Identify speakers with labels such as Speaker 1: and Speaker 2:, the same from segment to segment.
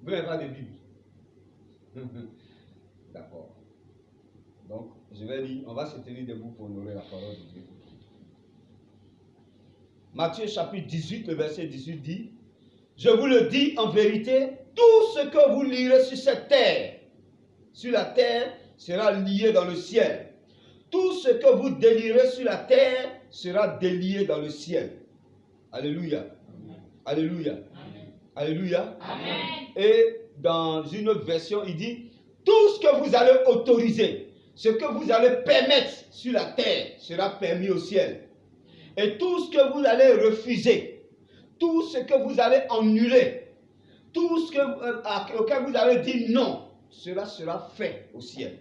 Speaker 1: Vous n'avez pas de Bible. D'accord. Donc, je vais lire, on va se tenir debout pour honorer la parole de Dieu. Matthieu chapitre 18, le verset 18 dit, je vous le dis en vérité, tout ce que vous lirez sur la terre sera lié dans le ciel. Tout ce que vous délierez sur la terre sera délié dans le ciel. Alléluia. Amen. Alléluia. Amen. Alléluia. Amen. Et dans une autre version, il dit, tout ce que vous allez autoriser, ce que vous allez permettre sur la terre sera permis au ciel. Et tout ce que vous allez refuser, tout ce que vous allez annuler, tout ce auquel vous allez dire non, cela sera fait au ciel.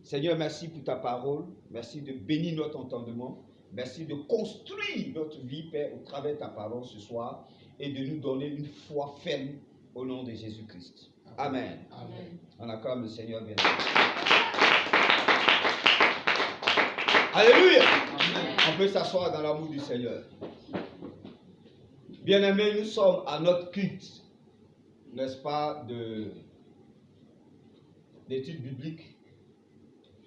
Speaker 1: Seigneur, merci pour ta parole. Merci de bénir notre entendement. Merci de construire notre vie, Père, au travers de ta parole ce soir et de nous donner une foi ferme au nom de Jésus-Christ. Amen. Amen. On acclame le Seigneur bien. Alléluia. Amen. On peut s'asseoir dans l'amour du Seigneur. Bien-aimés, nous sommes à notre culte, n'est-ce pas, d'études bibliques.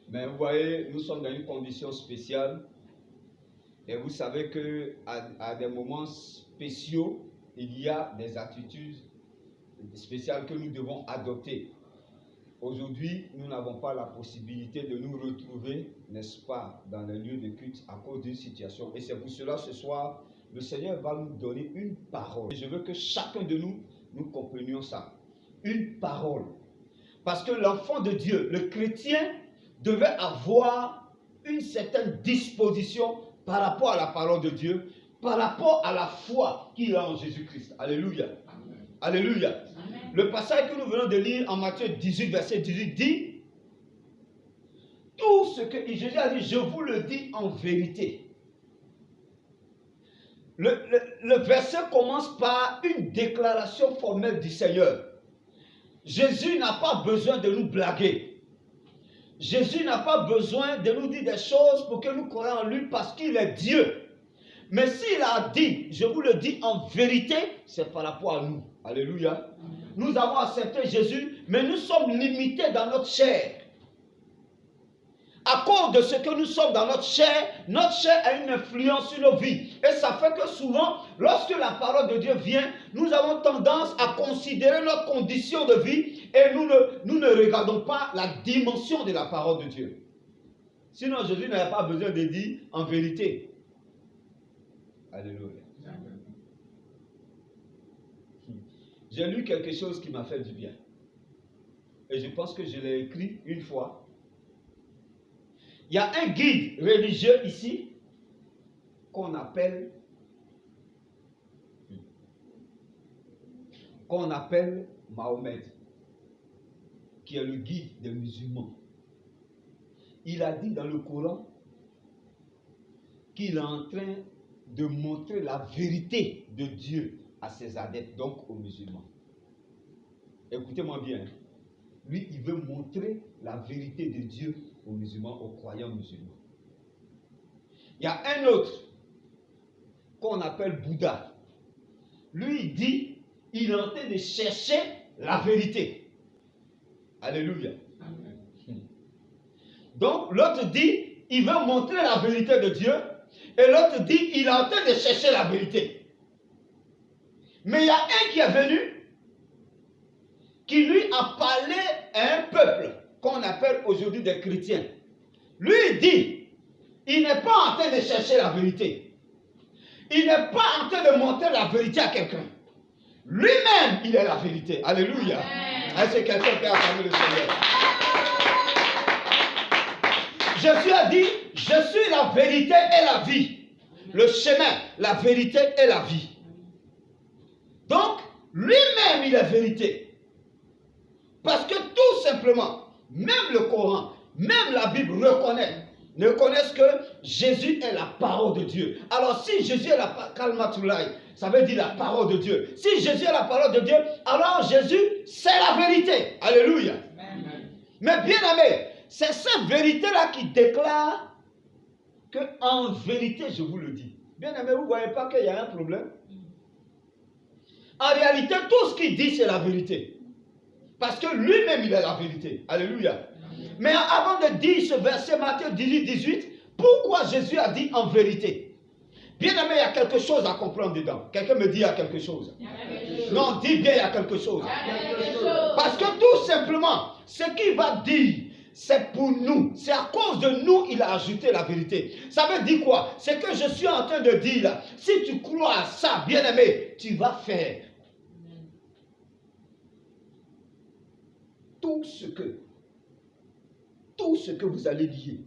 Speaker 1: Mais vous voyez, nous sommes dans une condition spéciale. Et vous savez qu'à des moments spéciaux, il y a des attitudes spéciales que nous devons adopter. Aujourd'hui, nous n'avons pas la possibilité de nous retrouver, n'est-ce pas, dans les lieux de culte à cause d'une situation. Et c'est pour cela, ce soir, le Seigneur va nous donner une parole. Et je veux que chacun de nous comprenions ça. Une parole. Parce que l'enfant de Dieu, le chrétien, devait avoir une certaine disposition par rapport à la parole de Dieu, par rapport à la foi qu'il a en Jésus-Christ. Alléluia. Amen. Alléluia. Amen. Le passage que nous venons de lire en Matthieu 18, verset 18 dit, tout ce que Jésus a dit, je vous le dis en vérité. Le verset commence par une déclaration formelle du Seigneur. Jésus n'a pas besoin de nous blaguer. Jésus n'a pas besoin de nous dire des choses pour que nous croyions en lui parce qu'il est Dieu. Mais s'il a dit, je vous le dis en vérité, c'est par rapport à nous. Alléluia. Nous avons accepté Jésus, mais nous sommes limités dans notre chair. À cause de ce que nous sommes dans notre chair a une influence sur nos vies. Et ça fait que souvent, lorsque la parole de Dieu vient, nous avons tendance à considérer notre condition de vie et nous ne regardons pas la dimension de la parole de Dieu. Sinon, Jésus n'avait pas besoin de dire en vérité. Alléluia. J'ai lu quelque chose qui m'a fait du bien. Et je pense que je l'ai écrit une fois. Il y a un guide religieux ici qu'on appelle Mahomet, qui est le guide des musulmans. Il a dit dans le Coran qu'il est en train de montrer la vérité de Dieu à ses adeptes, donc aux musulmans. Écoutez-moi bien. Lui, il veut montrer la vérité de Dieu aux musulmans, aux croyants musulmans. Il y a un autre qu'on appelle Bouddha. Lui, il dit, il est en train de chercher la vérité. Alléluia. Amen. Donc, l'autre dit, il veut montrer la vérité de Dieu. Et l'autre dit, il est en train de chercher la vérité. Mais il y a un qui est venu, qui lui a parlé à un peuple qu'on appelle aujourd'hui des chrétiens. Lui il dit, il n'est pas en train de chercher la vérité. Il n'est pas en train de montrer la vérité à quelqu'un. Lui-même, il est la vérité. Alléluia. Est-ce que quelqu'un peut acclamer le Seigneur? Jésus a dit, je suis la vérité et la vie. Le chemin, la vérité et la vie. Donc, lui-même, il est vérité. Parce que tout simplement, même le Coran, même la Bible reconnaissent que Jésus est la parole de Dieu. Alors si Jésus est la Kalmatulai, ça veut dire la parole de Dieu. Si Jésus est la parole de Dieu, alors Jésus, c'est la vérité. Alléluia. Amen. Mais bien aimé, c'est cette vérité-là qui déclare que en vérité, je vous le dis. Bien aimé, vous ne voyez pas qu'il y a un problème? En réalité, tout ce qu'il dit, c'est la vérité. Parce que lui-même, il est la vérité. Alléluia. Mais avant de dire ce verset Matthieu 18, 18, pourquoi Jésus a dit en vérité? Bien aimé, il y a quelque chose à comprendre dedans. Quelqu'un me dit il y a quelque chose. Non, dis bien il y a quelque chose. Parce que tout simplement, ce qu'il va dire, c'est pour nous. C'est à cause de nous il a ajouté la vérité. Ça veut dire quoi? C'est que je suis en train de dire là. Si tu crois à ça, bien aimé, tu vas faire tout ce que vous allez lier,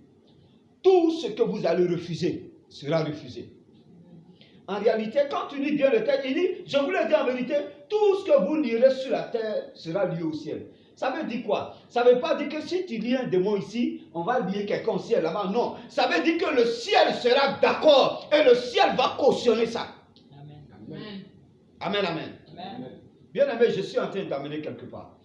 Speaker 1: tout ce que vous allez refuser sera refusé. En réalité, quand tu lis bien le texte, il dit, je vous le dis en vérité, tout ce que vous lirez sur la terre sera lié au ciel. Ça veut dire quoi? Ça ne veut pas dire que si tu lis un démon ici, on va lier quelqu'un au ciel là-bas. Non. Ça veut dire que le ciel sera d'accord et le ciel va cautionner ça. Amen. Amen, amen. Amen. Bien aimé, je suis en train d'amener quelque part.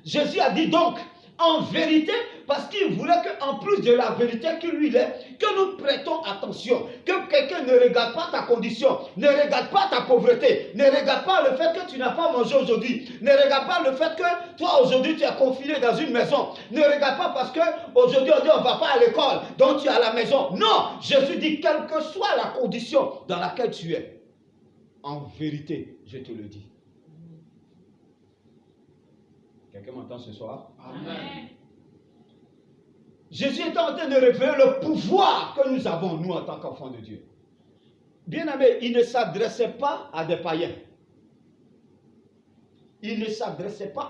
Speaker 1: Jésus a dit donc, en vérité, parce qu'il voulait qu'en plus de la vérité que lui il est, que nous prêtons attention, que quelqu'un ne regarde pas ta condition, ne regarde pas ta pauvreté, ne regarde pas le fait que tu n'as pas mangé aujourd'hui, ne regarde pas le fait que toi aujourd'hui tu es confiné dans une maison, ne regarde pas parce que aujourd'hui on dit on ne va pas à l'école, donc tu es à la maison. Non, Jésus dit quelle que soit la condition dans laquelle tu es, en vérité, je te le dis. Quelqu'un m'entend ce soir? Amen. Jésus est en train de révéler le pouvoir que nous avons, nous, en tant qu'enfants de Dieu. Bien aimé, il ne s'adressait pas à des païens. Il ne s'adressait pas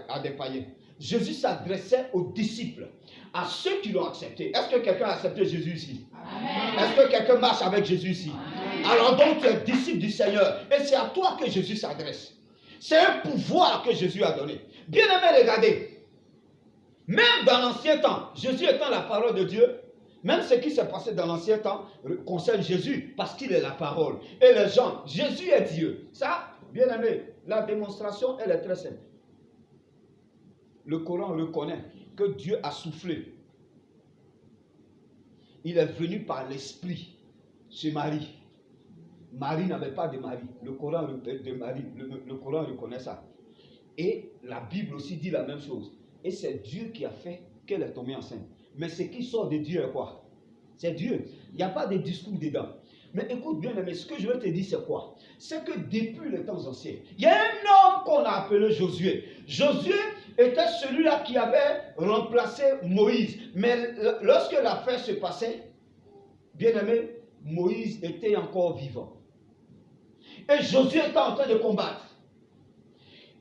Speaker 1: à des païens. Jésus s'adressait aux disciples, à ceux qui l'ont accepté. Est-ce que quelqu'un a accepté Jésus ici? Amen. Est-ce que quelqu'un marche avec Jésus ici? Amen. Alors donc, tu es disciple du Seigneur. Et c'est à toi que Jésus s'adresse. C'est un pouvoir que Jésus a donné. Bien aimé, regardez. Même dans l'ancien temps, Jésus étant la parole de Dieu, même ce qui s'est passé dans l'ancien temps concerne Jésus, parce qu'il est la parole. Et les gens, Jésus est Dieu. Ça, bien aimé, la démonstration, elle est très simple. Le Coran reconnaît que Dieu a soufflé. Il est venu par l'Esprit chez Marie. Marie n'avait pas de mari. Le Coran reconnaît ça. Et la Bible aussi dit la même chose. Et c'est Dieu qui a fait qu'elle est tombée enceinte. Mais ce qui sort de Dieu est quoi? C'est Dieu. Il n'y a pas de discours dedans. Mais écoute bien, mais ce que je veux te dire, c'est quoi? C'est que depuis les temps anciens, il y a un homme qu'on a appelé Josué. Josué était celui-là qui avait remplacé Moïse. Mais lorsque l'affaire se passait, bien aimé, Moïse était encore vivant. Et Josué était en train de combattre.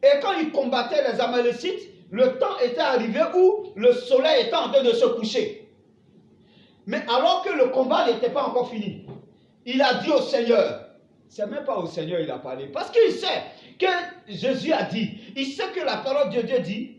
Speaker 1: Et quand il combattait les Amalécites, le temps était arrivé où le soleil était en train de se coucher. Mais alors que le combat n'était pas encore fini, il a dit au Seigneur, c'est même pas au Seigneur il a parlé, parce qu'il sait que Jésus a dit, il sait que la parole de Dieu dit,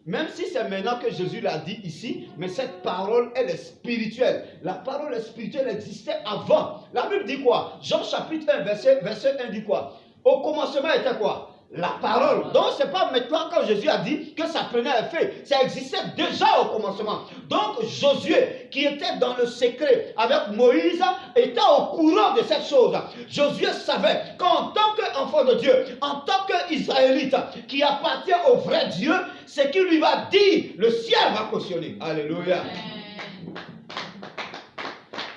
Speaker 1: même si c'est maintenant que Jésus l'a dit ici, mais cette parole, elle est spirituelle. La parole spirituelle existait avant. La Bible dit quoi? Jean chapitre 1, verset 1 dit quoi? Au commencement était quoi? La parole. Donc, ce n'est pas maintenant quand Jésus a dit que ça prenait effet. Ça existait déjà au commencement. Donc, Josué, qui était dans le secret avec Moïse, était au courant de cette chose. Josué savait qu'en tant qu'enfant de Dieu, en tant qu'Israélite, qui appartient au vrai Dieu, ce qu'il lui va dire, le ciel va cautionner. Alléluia.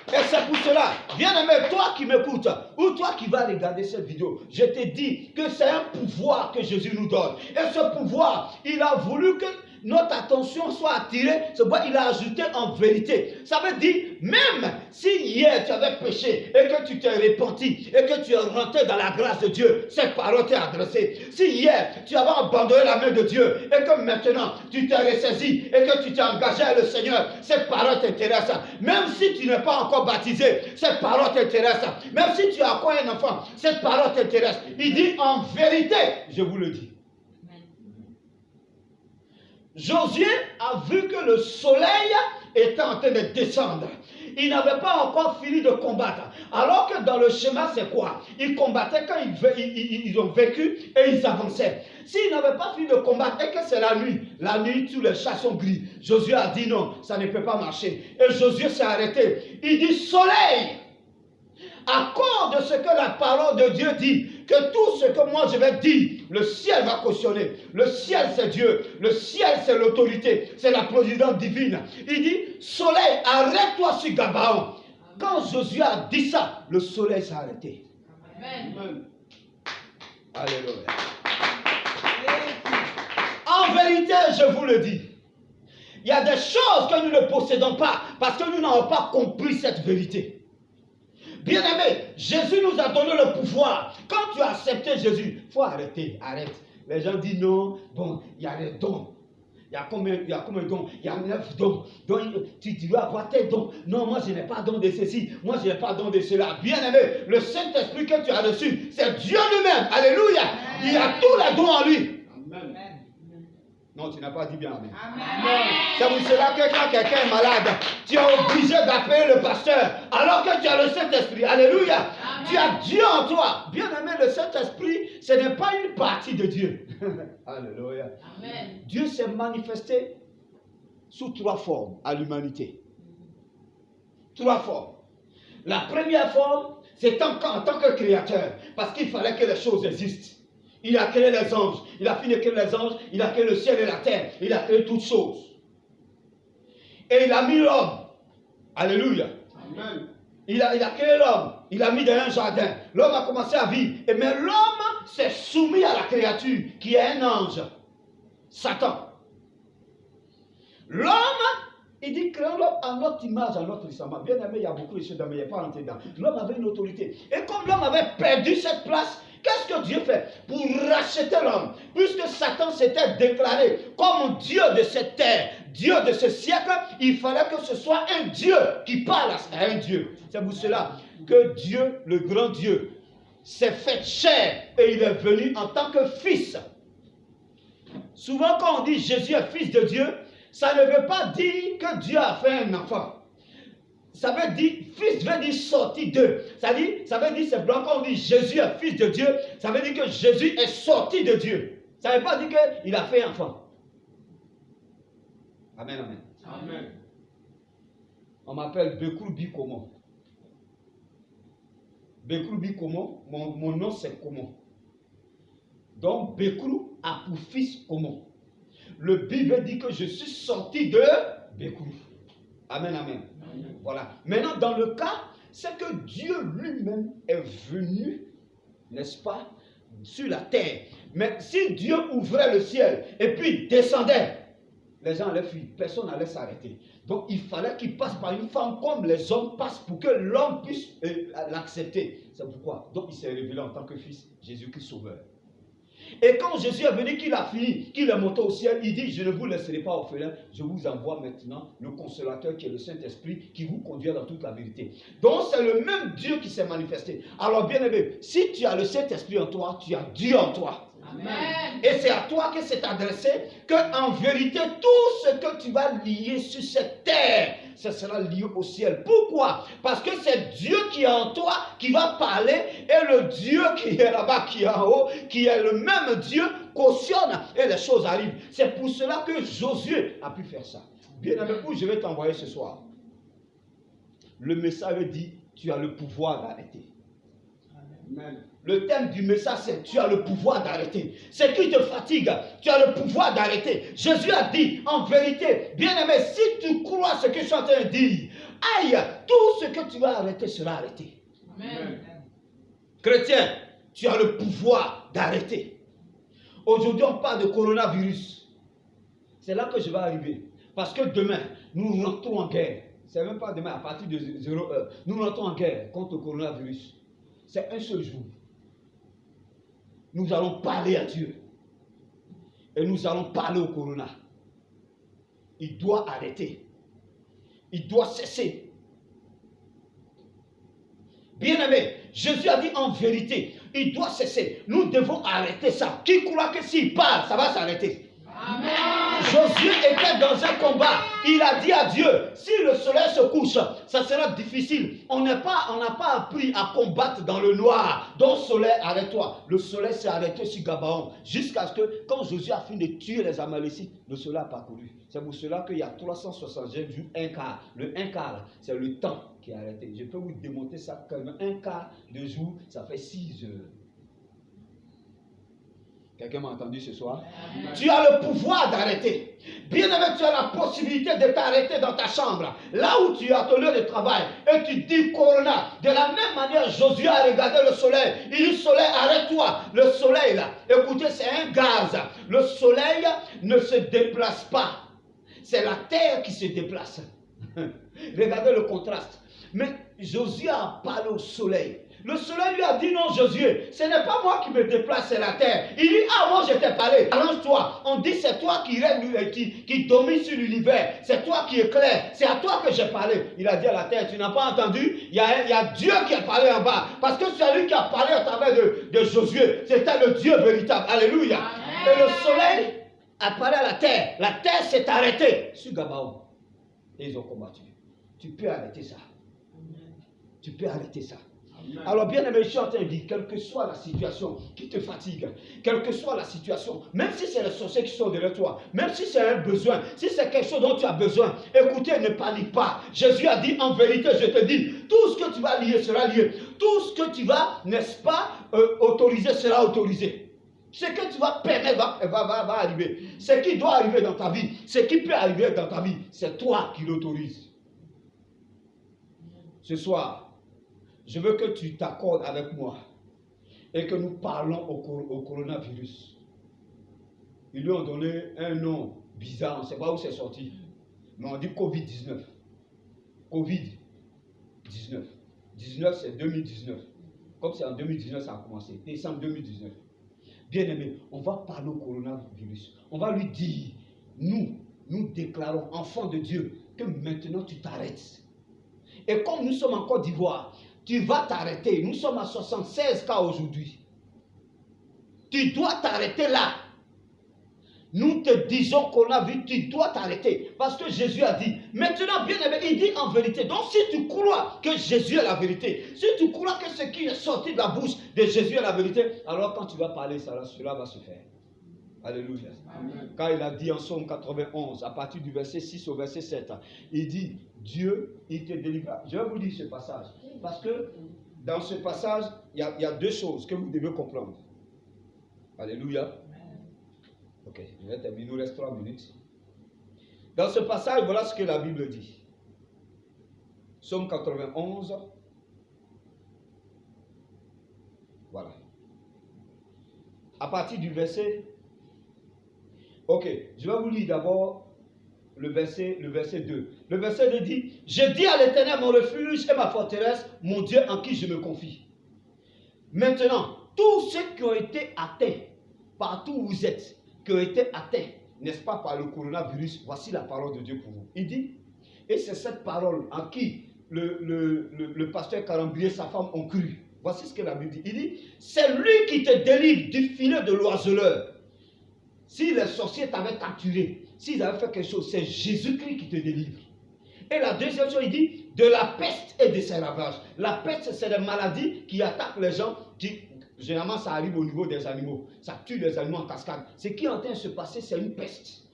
Speaker 1: Et c'est pour cela, bien aimé, toi qui m'écoutes, ou toi qui vas regarder cette vidéo, je te dis que c'est un pouvoir que Jésus nous donne. Et ce pouvoir, il a voulu que notre attention soit attirée, c'est pourquoi il a ajouté en vérité. Ça veut dire, même si hier tu avais péché et que tu t'es repenti et que tu es rentré dans la grâce de Dieu, cette parole t'est adressée. Si hier tu avais abandonné la main de Dieu et que maintenant tu t'es ressaisi et que tu t'es engagé avec le Seigneur, cette parole t'intéresse. Même si tu n'es pas encore baptisé, cette parole t'intéresse. Même si tu as encore un enfant, cette parole t'intéresse. Il dit en vérité, je vous le dis. Josué a vu que le soleil était en train de descendre. Ils n'avaient pas encore fini de combattre. Alors que dans le schéma, c'est quoi? Ils combattaient quand ils ont vécu et ils avançaient. S'ils n'avaient pas fini de combattre et que c'est la nuit, tous les chats sont gris. Josué a dit non, ça ne peut pas marcher. Et Josué s'est arrêté. Il dit soleil, à cause de ce que la parole de Dieu dit, que tout ce que moi je vais dire, le ciel va cautionner. Le ciel c'est Dieu, le ciel c'est l'autorité, c'est la providence divine. Il dit, soleil, arrête-toi sur Gabaon. Quand Josué a dit ça, le soleil s'est arrêté. Amen. Alléluia. En vérité, je vous le dis, il y a des choses que nous ne possédons pas parce que nous n'avons pas compris cette vérité. Bien-aimé, Jésus nous a donné le pouvoir. Quand tu as accepté Jésus, il faut arrêter, arrête. Les gens disent non, bon, il y a les dons. Il y a combien de dons? Il y a 9 dons. Donc, tu dois avoir tes dons. Non, moi je n'ai pas don de ceci. Moi je n'ai pas don de cela. Bien-aimé, le Saint-Esprit que tu as reçu, c'est Dieu lui-même. Alléluia. Amen. Il y a tous les dons en lui. Amen. Non, tu n'as pas dit bien amen. Amen. C'est pour cela que quand quelqu'un est malade, tu es obligé d'appeler le pasteur alors que tu as le Saint-Esprit. Alléluia. Amen. Tu as Dieu en toi. Bien-aimé, le Saint-Esprit, ce n'est pas une partie de Dieu. Alléluia. Amen. Dieu s'est manifesté sous 3 formes à l'humanité. 3 formes. La première forme, c'est en tant que créateur, parce qu'il fallait que les choses existent. Il a créé les anges, il a fini de créer les anges, il a créé le ciel et la terre, il a créé toutes choses. Et il a mis l'homme. Alléluia. Amen. Il a créé l'homme, il a mis dans un jardin. L'homme a commencé à vivre. Mais l'homme s'est soumis à la créature qui est un ange. Satan. L'homme, il dit créons l'homme à notre image, à notre semblable. Bien aimé, il y a beaucoup de choses, mais il n'y a pas rentré dedans. L'homme avait une autorité. Et comme l'homme avait perdu cette place, qu'est-ce que Dieu fait pour racheter l'homme? Puisque Satan s'était déclaré comme Dieu de cette terre, Dieu de ce siècle, il fallait que ce soit un Dieu qui parle à un Dieu. C'est pour cela que Dieu, le grand Dieu, s'est fait chair et il est venu en tant que fils. Souvent quand on dit Jésus est fils de Dieu, ça ne veut pas dire que Dieu a fait un enfant. Ça veut dire, fils veut dire sorti d'eux. Ça veut dire, c'est blanc, quand on dit Jésus est fils de Dieu, ça veut dire que Jésus est sorti de Dieu. Ça ne veut pas dire qu'il a fait enfant. Amen, amen. Amen. On m'appelle Bekoul Bikomo. Bekoul Bikomo, mon nom c'est Komo. Donc Bekoul a pour fils Komo. Le Bi veut dire que je suis sorti de Bekoul. Amen, amen. Voilà. Maintenant, dans le cas, c'est que Dieu lui-même est venu, n'est-ce pas, sur la terre. Mais si Dieu ouvrait le ciel et puis descendait, les gens allaient fuir, personne n'allait s'arrêter. Donc, il fallait qu'il passe par une femme comme les hommes passent pour que l'homme puisse l'accepter. C'est pourquoi. Donc, il s'est révélé en tant que fils, Jésus-Christ sauveur. Et quand Jésus est venu, qu'il a fini, qu'il est monté au ciel, il dit, je ne vous laisserai pas orphelin, je vous envoie maintenant le consolateur qui est le Saint-Esprit, qui vous conduit dans toute la vérité. Donc c'est le même Dieu qui s'est manifesté. Alors bien aimé, si tu as le Saint-Esprit en toi, tu as Dieu en toi. Amen. Et c'est à toi que c'est adressé, que en vérité, tout ce que tu vas lier sur cette terre, ça sera lié au ciel. Pourquoi? Parce que c'est Dieu qui est en toi, qui va parler, et le Dieu qui est là-bas, qui est en haut, qui est le même Dieu, cautionne, et les choses arrivent. C'est pour cela que Josué a pu faire ça. Bien aimé, où je vais t'envoyer ce soir? Le message dit, tu as le pouvoir d'arrêter. Amen. Le thème du message, c'est tu as le pouvoir d'arrêter. Ce qui te fatigue, tu as le pouvoir d'arrêter. Jésus a dit, en vérité, bien-aimé, si tu crois ce que je suis en train de dire, aïe, tout ce que tu vas arrêter sera arrêté. Amen. Chrétien, tu as le pouvoir d'arrêter. Aujourd'hui, on parle de coronavirus. C'est là que je vais arriver. Parce que demain, nous rentrons en guerre. C'est même pas demain, à partir de 0 heure. Nous rentrons en guerre contre le coronavirus. C'est un seul jour. Nous allons parler à Dieu. Et nous allons parler au corona. Il doit arrêter. Il doit cesser. Bien-aimé, Jésus a dit en vérité, il doit cesser. Nous devons arrêter ça. Qui croit que s'il parle, ça va s'arrêter? Amen. Josué était dans un combat. Il a dit à Dieu, si le soleil se couche, ça sera difficile. On n'a pas appris à combattre dans le noir. Donc soleil, arrête-toi. Le soleil s'est arrêté sur Gabaon. Jusqu'à ce que, quand Josué a fini de tuer les Amalécites, le soleil a parcouru. C'est pour cela qu'il y a 365 jours, un quart. Le un quart, c'est le temps qui est arrêté. Je peux vous démontrer ça comme un quart de jour, ça fait 6 heures. Quelqu'un m'a entendu ce soir? Amen. Tu as le pouvoir d'arrêter. Bien aimé, tu as la possibilité de t'arrêter dans ta chambre, là où tu as ton lieu de travail, et tu dis Corona. De la même manière, Josué a regardé le soleil. Il dit, soleil, arrête-toi. Le soleil, là, écoutez, c'est un gaz. Le soleil ne se déplace pas. C'est la terre qui se déplace. Regardez le contraste. Mais Josué a parlé au soleil. Le soleil lui a dit, non Josué, ce n'est pas moi qui me déplace, c'est la terre. Il dit, ah moi je t'ai parlé, arrange-toi. On dit, c'est toi qui règne, qui domine sur l'univers. C'est toi qui éclaire, c'est à toi que j'ai parlé. Il a dit à la terre, tu n'as pas entendu? Il y a Dieu qui a parlé en bas. Parce que c'est lui qui a parlé à travers de Josué. C'était le Dieu véritable. Alléluia. Amen. Et le soleil a parlé à la terre. La terre s'est arrêtée sur Gabaon. Et ils ont combattu. Tu peux arrêter ça. Tu peux arrêter ça. Alors bien aimé, je suis en train de dire, quelle que soit la situation qui te fatigue, quelle que soit la situation, même si c'est les sorciers qui sont derrière toi, même si c'est un besoin, si c'est quelque chose dont tu as besoin, écoutez, ne panique pas. Jésus a dit, en vérité, je te dis, tout ce que tu vas lier sera lié. Tout ce que tu vas, n'est-ce pas, autoriser sera autorisé. Ce que tu vas permettre va arriver. Ce qui doit arriver dans ta vie, ce qui peut arriver dans ta vie, c'est toi qui l'autorises. Ce soir, je veux que tu t'accordes avec moi et que nous parlons au coronavirus. Ils lui ont donné un nom bizarre, on ne sait pas où c'est sorti, mais on dit Covid-19. Covid-19. 19, c'est 2019. Comme c'est en 2019, ça a commencé. Décembre 2019. Bien aimé, on va parler au coronavirus. On va lui dire, nous déclarons, enfants de Dieu, que maintenant tu t'arrêtes. Et comme nous sommes en Côte d'Ivoire, tu vas t'arrêter. Nous sommes à 76 cas aujourd'hui. Tu dois t'arrêter là. Nous te disons qu'on a vu, tu dois t'arrêter. Parce que Jésus a dit, maintenant bien aimé, il dit en vérité. Donc si tu crois que Jésus est la vérité, si tu crois que ce qui est sorti de la bouche de Jésus est la vérité, alors quand tu vas parler, cela va se faire. Alléluia. Amen. Quand il a dit en Psaume 91, à partir du verset 6 au verset 7, il dit, Dieu, il te délivre. Je vais vous dire ce passage. Parce que dans ce passage, il y a deux choses que vous devez comprendre. Alléluia. Ok, je vais terminer, il nous reste 3 minutes. Dans ce passage, voilà ce que la Bible dit. Psaume 91. Voilà. À partir du verset... Ok, je vais vous lire d'abord le verset 2. Le verset 2 dit, je dis à l'Éternel mon refuge et ma forteresse, mon Dieu en qui je me confie. Maintenant, tous ceux qui ont été atteints, partout où vous êtes, qui ont été atteints, n'est-ce pas, par le coronavirus, voici la parole de Dieu pour vous. Il dit, et c'est cette parole en qui le pasteur Carambier et sa femme ont cru. Voici ce que la Bible dit. Il dit, c'est lui qui te délivre du filet de l'oiseleur. Si les sorciers t'avaient capturé, s'ils avaient fait quelque chose, c'est Jésus-Christ qui te délivre. Et la deuxième chose, il dit, de la peste et de ses ravages. La peste, c'est des maladies qui attaquent les gens, généralement ça arrive au niveau des animaux. Ça tue les animaux en cascade. Ce qui est en train de se passer, c'est une peste.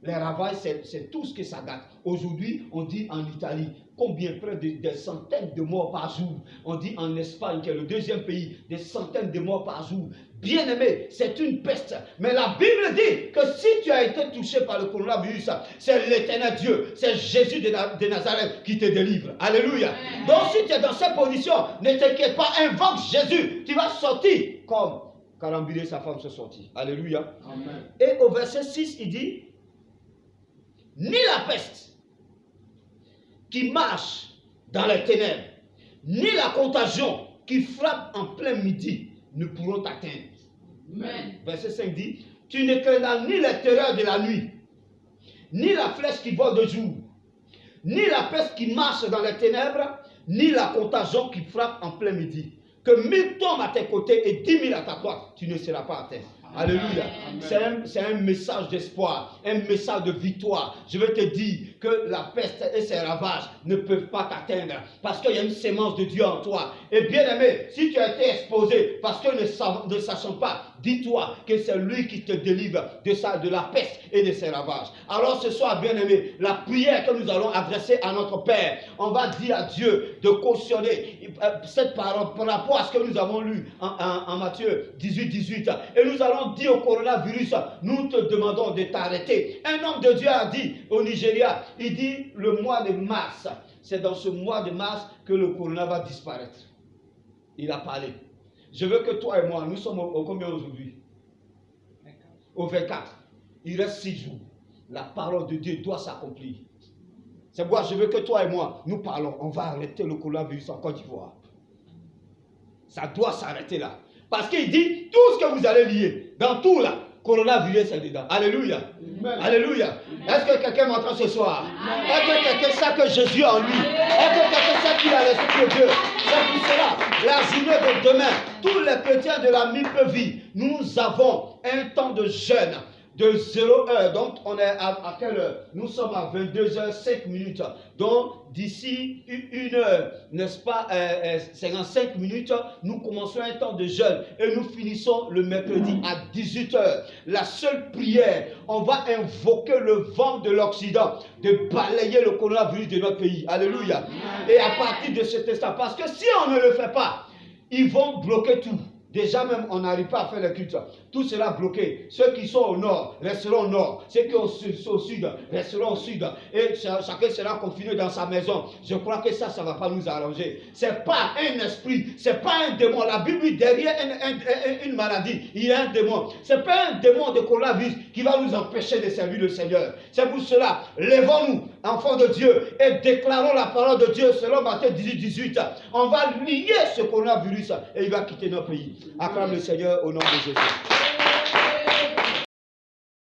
Speaker 1: Les ravages, c'est tout ce que ça gâte. Aujourd'hui, on dit en Italie, combien? Près de des centaines de morts par jour. On dit en Espagne, qui est le deuxième pays, des centaines de morts par jour. Bien aimé, c'est une peste. Mais la Bible dit que si tu as été touché par le coronavirus, c'est l'Éternel Dieu, c'est Jésus de Nazareth qui te délivre. Alléluia. Amen. Donc si tu es dans cette position, ne t'inquiète pas, invoque Jésus. Tu vas sortir comme Carambier et sa femme sont sortis. Alléluia. Amen. Et au verset 6, il dit, ni la peste qui marche dans les ténèbres, ni la contagion qui frappe en plein midi ne pourront t'atteindre. Verset 5 dit, tu ne craindras ni les terreurs de la nuit, ni la flèche qui vole de jour, ni la peste qui marche dans les ténèbres, ni la contagion qui frappe en plein midi. Que 1000 tombent à tes côtés et 10 000 à ta droite, tu ne seras pas atteint. Alléluia. C'est un message d'espoir, un message de victoire. Je veux te dire que la peste et ses ravages ne peuvent pas t'atteindre parce qu'il y a une sémence de Dieu en toi. Et bien aimé, si tu as été exposé parce que ne sachant pas, dis-toi que c'est lui qui te délivre de la peste et de ses ravages. Alors ce soir, bien aimé, la prière que nous allons adresser à notre Père, on va dire à Dieu de cautionner cette parole par rapport à ce que nous avons lu en Matthieu 18. Et nous allons dire au coronavirus, nous te demandons de t'arrêter. Un homme de Dieu a dit au Nigeria, il dit le mois de mars, c'est dans ce mois de mars que le corona va disparaître. Il a parlé. Je veux que toi et moi, nous sommes au combien aujourd'hui? Au 24. Il reste 6 jours. La parole de Dieu doit s'accomplir. C'est pourquoi je veux que toi et moi, nous parlons. On va arrêter le coronavirus en Côte d'Ivoire. Ça doit s'arrêter là. Parce qu'il dit, tout ce que vous allez lier, dans tout là, coronavirus est dedans. Alléluia. Amen. Alléluia. Est-ce que quelqu'un m'entend ce soir? Est-ce que quelqu'un sait que Jésus est en lui? Est-ce que quelqu'un sait qu'il a l'Esprit de Dieu? C'est pour cela, la journée de demain, tous les chrétiens de la mi-vie, nous avons un temps de jeûne de 0 heure. Donc, on est à quelle heure? Nous sommes à 22h05. Donc, d'ici 1 heure, n'est-ce pas, 55 minutes, nous commençons un temps de jeûne et nous finissons le mercredi à 18h. La seule prière, on va invoquer le vent de l'Occident de balayer le coronavirus de notre pays. Alléluia. Et à partir de cet instant, parce que si on ne le fait pas, ils vont bloquer tout. Déjà même, on n'arrive pas à faire le culte. Tout sera bloqué. Ceux qui sont au nord resteront au nord. Ceux qui sont au sud resteront au sud. Et chacun sera confiné dans sa maison. Je crois que ça ne va pas nous arranger. Ce n'est pas un esprit. Ce n'est pas un démon. La Bible dit derrière une maladie, il y a un démon. Ce n'est pas un démon de coronavirus qui va nous empêcher de servir le Seigneur. C'est pour cela, lèvons-nous, enfants de Dieu, et déclarons la parole de Dieu selon Matthieu 18. On va lier ce coronavirus et il va quitter notre pays. Acclame le Seigneur au nom de Jésus.